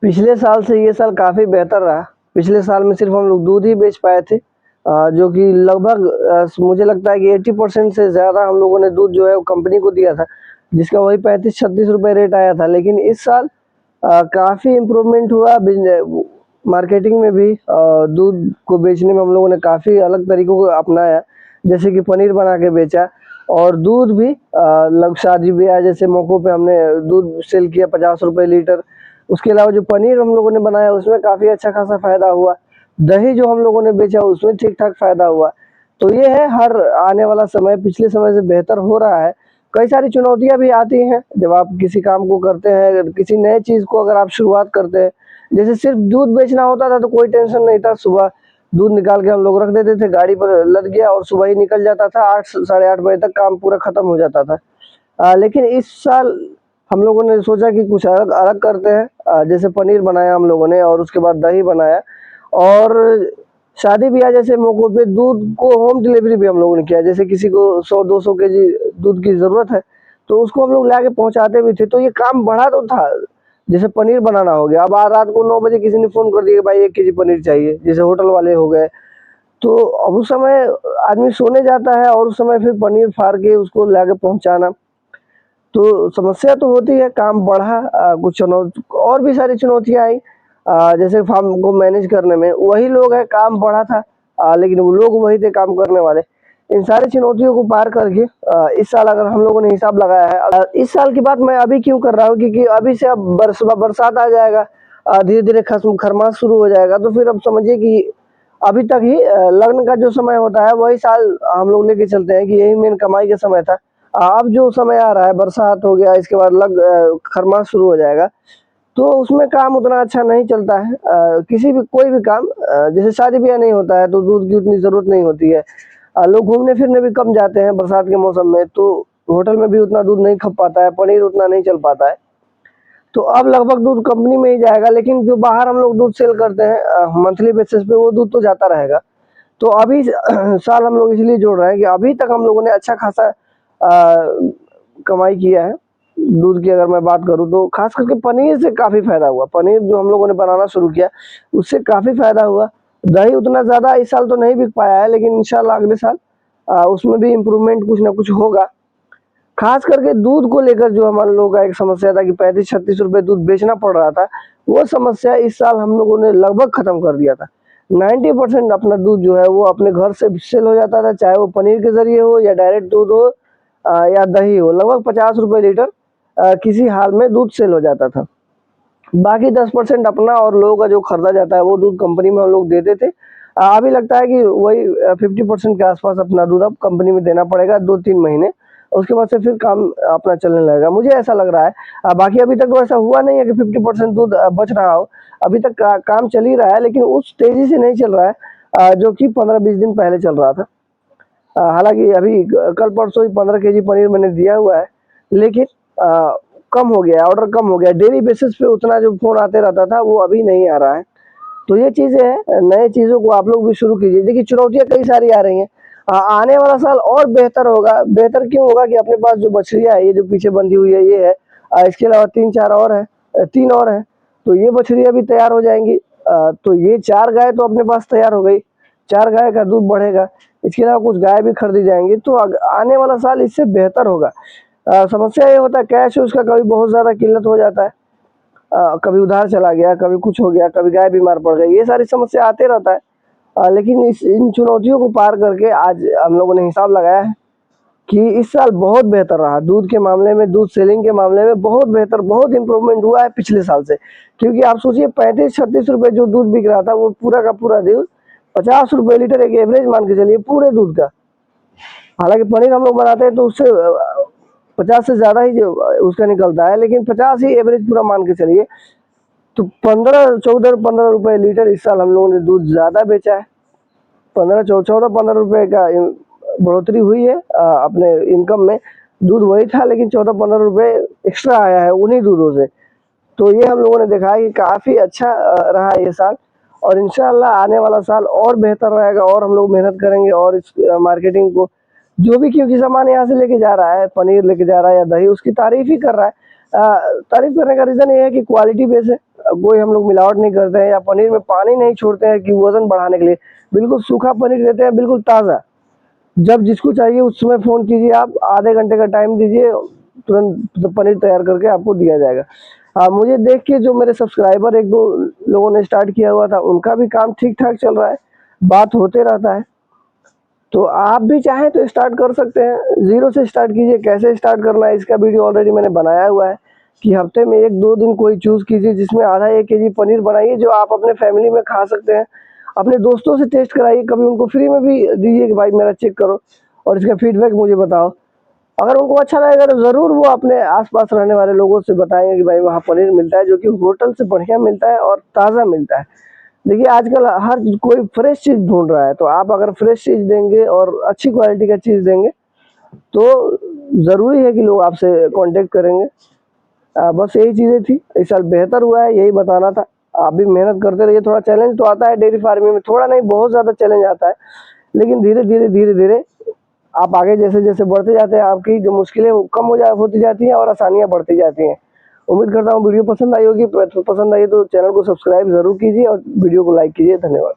पिछले साल से ये साल काफ़ी बेहतर रहा। पिछले साल में सिर्फ हम लोग दूध ही बेच पाए थे, जो कि लगभग मुझे लगता है कि 80% से ज़्यादा हम लोगों ने दूध जो है वो कंपनी को दिया था, जिसका वही 35-36 रुपये रेट आया था। लेकिन इस साल काफ़ी इम्प्रूवमेंट हुआ मार्केटिंग में भी। दूध को बेचने में हम लोगों ने काफ़ी अलग तरीक़ों को अपनाया, जैसे कि पनीर बना के बेचा, और दूध भी लग शादी ब्याह जैसे मौक़ों पे हमने दूध सेल किया 50 रुपये लीटर। उसके अलावा जो पनीर हम लोगों ने बनाया उसमें काफ़ी अच्छा खासा फ़ायदा हुआ। दही जो हम लोगों ने बेचा उसमें ठीक-ठाक फ़ायदा हुआ। तो ये है, हर आने वाला समय पिछले समय से बेहतर हो रहा है। कई सारी चुनौतियाँ भी आती हैं जब आप किसी काम को करते हैं, किसी नए चीज़ को अगर आप शुरुआत करते हैं। जैसे सिर्फ दूध बेचना होता था तो कोई टेंशन नहीं था, सुबह दूध निकाल के हम लोग रख देते थे, गाड़ी पर लद गया और सुबह ही निकल जाता था, 8 साढ़े 8 बजे तक काम पूरा ख़त्म हो जाता था। लेकिन इस साल हम लोगों ने सोचा कि कुछ अलग अलग करते हैं। जैसे पनीर बनाया हम लोगों ने और उसके बाद दही बनाया, और शादी ब्याह जैसे मौक़ों पे दूध को होम डिलीवरी भी हम लोगों ने किया। जैसे किसी को 100-200 केजी दूध की ज़रूरत है तो उसको हम लोग लाके पहुँचाते भी थे, तो ये काम बढ़ा तो था। जैसे पनीर बनाना हो गया, अब रात को 9 बजे किसी ने फ़ोन कर दिया कि भाई 1 केजी पनीर चाहिए, जैसे होटल वाले हो गए। तो अब उस समय आदमी सोने जाता है और उस समय फिर पनीर फाड़ के उसको लाके पहुँचाना, तो समस्या तो होती है, काम बढ़ा। कुछ और भी सारी चुनौतियाँ आई, जैसे फार्म को मैनेज करने में वही लोग हैं, काम बढ़ा था, लेकिन वो लोग वही थे काम करने वाले। इन सारी चुनौतियों को पार करके इस साल अगर हम लोगों ने हिसाब लगाया है, इस साल की बात मैं अभी क्यों कर रहा हूँ, क्योंकि अभी से अब बरसात आ जाएगा, धीरे-धीरे खरमास शुरू हो जाएगा, तो फिर अब समझिए कि अभी तक ही लगन का जो समय होता है वही साल हम लोग लेके चलते हैं कि यही मेन कमाई का समय था। अब जो समय आ रहा है, बरसात हो गया, इसके बाद खरमास शुरू हो जाएगा, तो उसमें काम उतना अच्छा नहीं चलता है। किसी भी कोई भी काम, जैसे शादी ब्याह नहीं होता है तो दूध की उतनी ज़रूरत नहीं होती है। लोग घूमने-फिरने भी कम जाते हैं बरसात के मौसम में, तो होटल में भी उतना दूध नहीं खप पाता है, पनीर उतना नहीं चल पाता है। तो अब लगभग दूध कंपनी में ही जाएगा, लेकिन जो बाहर हम लोग दूध सेल करते हैं मंथली बेसिस पे, वो दूध तो जाता रहेगा। तो अभी साल हम लोग इसलिए जोड़ रहे हैं कि अभी तक हम लोगों ने अच्छा खासा कमाई किया है। दूध की अगर मैं बात करूँ तो ख़ास करके पनीर से काफ़ी फ़ायदा हुआ। पनीर जो हम लोगों ने बनाना शुरू किया उससे काफ़ी फ़ायदा हुआ। दही उतना ज़्यादा इस साल तो नहीं बिक पाया है, लेकिन इंशाल्लाह अगले साल उसमें भी इम्प्रूवमेंट कुछ ना कुछ होगा। खास करके दूध को लेकर जो हमारे लोगों का एक समस्या था कि 35-36 रुपये दूध बेचना पड़ रहा था, वो समस्या इस साल हम लोगों ने लगभग ख़त्म कर दिया था। 90% अपना दूध जो है वो अपने घर से सेल हो जाता था, चाहे वो पनीर के ज़रिए हो या डायरेक्ट दूध हो, या दही हो। लगभग 50 रुपये लीटर किसी हाल में दूध सेल हो जाता था। बाकी 10% अपना और लोगों का जो खरीदा जाता है वो दूध कंपनी में हम लोग देते थे। अभी लगता है कि वही 50% के आसपास अपना दूध अब कंपनी में देना पड़ेगा 2-3 महीने, उसके बाद से फिर काम अपना चलने लगेगा, मुझे ऐसा लग रहा है। बाकी अभी तक तो ऐसा हुआ नहीं है कि 50% दूध बच रहा हो। अभी तक काम चल ही रहा है, लेकिन उस तेज़ी से नहीं चल रहा है जो कि 15-20 दिन पहले चल रहा था। हालाँकि अभी कल परसों ही 15 केजी पनीर मैंने दिया हुआ है, लेकिन कम हो गया है, ऑर्डर कम हो गया है। डेली बेसिस पे उतना जो फ़ोन आते रहता था वो अभी नहीं आ रहा है। तो ये चीज़ें हैं, नए चीज़ों को आप लोग भी शुरू कीजिए। देखिए चुनौतियाँ कई सारी आ रही हैं। आने वाला साल और बेहतर होगा। बेहतर क्यों होगा कि अपने पास जो बछड़ियाँ है, ये जो पीछे बंधी हुई है ये है, इसके अलावा 3-4 और हैं, 3 और हैं, तो ये बछड़ियाँ भी तैयार हो जाएँगी। तो ये 4 गाय तो अपने पास तैयार हो गई, 4 गाय का दूध बढ़ेगा। इसके अलावा कुछ गाय भी खरीदी जाएँगी, तो आने वाला साल इससे बेहतर होगा। समस्या ये होता है कैश उसका कभी बहुत ज़्यादा किल्लत हो जाता है। कभी उधार चला गया, कभी कुछ हो गया, कभी गाय बीमार पड़ गई, ये सारी समस्या आते रहता है। लेकिन इन चुनौतियों को पार करके आज हम लोगों ने हिसाब लगाया है कि इस साल बहुत बेहतर रहा। दूध के मामले में, दूध सेलिंग के मामले में बहुत बेहतर, बहुत इम्प्रूवमेंट हुआ है पिछले साल से। क्योंकि आप सोचिए 35-36 रुपये जो दूध बिक रहा था वो पूरा का पूरा दूध 50 रुपये लीटर एक एवरेज मान के चलिए पूरे दूध का। हालाँकि पनीर हम लोग बनाते हैं तो उससे 50 से ज़्यादा ही जो उसका निकलता है, लेकिन 50 ही एवरेज पूरा मान के चलिए। तो 15-14-15 रुपये लीटर इस साल हम लोगों ने दूध ज़्यादा बेचा है। 14-15 रुपये का बढ़ोतरी हुई है अपने इनकम में। दूध वही था, लेकिन 14-15 रुपये एक्स्ट्रा आया है उन्हीं दूधों से। तो ये हम लोगों ने देखा है कि काफ़ी अच्छा रहा ये साल, और इंशाअल्लाह आने वाला साल और बेहतर रहेगा, और हम लोग मेहनत करेंगे और इस मार्केटिंग को, जो भी क्योंकि सामान यहाँ से लेके जा रहा है, पनीर लेके जा रहा है या दही, उसकी तारीफ़ ही कर रहा है। तारीफ़ करने का रीज़न ये है कि क्वालिटी बेस है। कोई हम लोग मिलावट नहीं करते हैं या पनीर में पानी नहीं छोड़ते हैं कि वजन बढ़ाने के लिए। बिल्कुल सूखा पनीर देते हैं, बिल्कुल ताज़ा। जब जिसको चाहिए उस समय फ़ोन कीजिए आप, आधे घंटे का टाइम दीजिए, तुरंत पनीर तैयार करके आपको दिया जाएगा। मुझे देख के जो मेरे सब्सक्राइबर 1-2 लोगों ने स्टार्ट किया हुआ था, उनका भी काम ठीक-ठाक चल रहा है, बात होते रहता है। तो आप भी चाहें तो स्टार्ट कर सकते हैं, ज़ीरो से स्टार्ट कीजिए। कैसे स्टार्ट करना है इसका वीडियो ऑलरेडी मैंने बनाया हुआ है कि हफ्ते में 1-2 दिन कोई चूज़ कीजिए जिसमें आधा 1 केजी पनीर बनाइए, जो आप अपने फैमिली में खा सकते हैं। अपने दोस्तों से टेस्ट कराइए, कभी उनको फ्री में भी दीजिए कि भाई मेरा चेक करो और इसका फीडबैक मुझे बताओ। अगर उनको अच्छा लगेगा तो ज़रूर वो अपने आस-पास रहने वाले लोगों से बताएँगे कि भाई वहाँ पनीर मिलता है, जो कि होटल से बढ़िया मिलता है और ताज़ा मिलता है। देखिए आजकल हर कोई फ्रेश चीज़ ढूँढ रहा है, तो आप अगर फ्रेश चीज़ देंगे और अच्छी क्वालिटी का चीज़ देंगे, तो ज़रूरी है कि लोग आपसे कॉन्टैक्ट करेंगे। बस यही चीज़ें थी। इस साल बेहतर हुआ है, यही बताना था। आप भी मेहनत करते रहिए। थोड़ा चैलेंज तो आता है डेयरी फार्मिंग में, थोड़ा नहीं बहुत ज़्यादा चैलेंज आता है, लेकिन धीरे-धीरे आप आगे जैसे-जैसे बढ़ते जाते हैं, आपकी जो मुश्किलें वो कम होती जाती हैं और आसानियाँ बढ़ती जाती हैं। उम्मीद करता हूँ वीडियो पसंद आई होगी। पसंद आई तो चैनल को सब्सक्राइब ज़रूर कीजिए और वीडियो को लाइक कीजिए। धन्यवाद।